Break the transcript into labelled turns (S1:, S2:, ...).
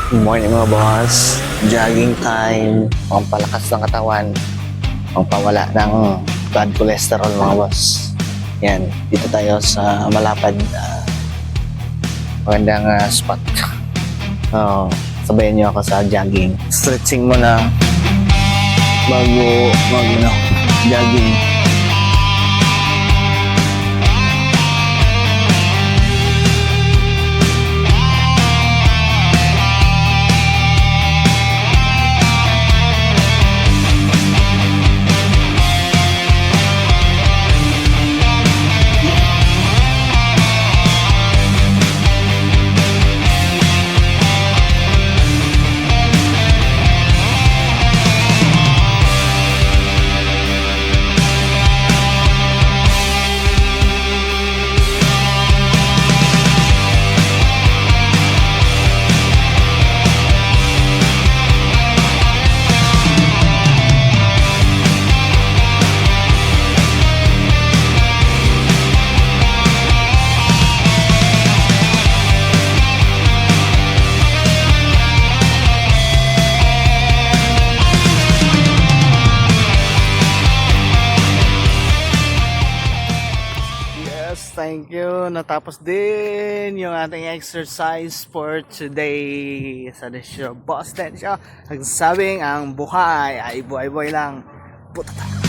S1: Good morning mga boss. Jogging time. Pampalakas ng katawan. Pampawala ng bad cholesterol mga boss. Yan. Dito tayo sa malapad. Magandang spot. Sabayan niyo ako sa jogging. Stretching muna bago jogging. Thank you. Natapos din yung ating exercise for today. Sa desyo, boss din siya. Nagsasabing ang buhay ay buhay-buhay lang. Puta.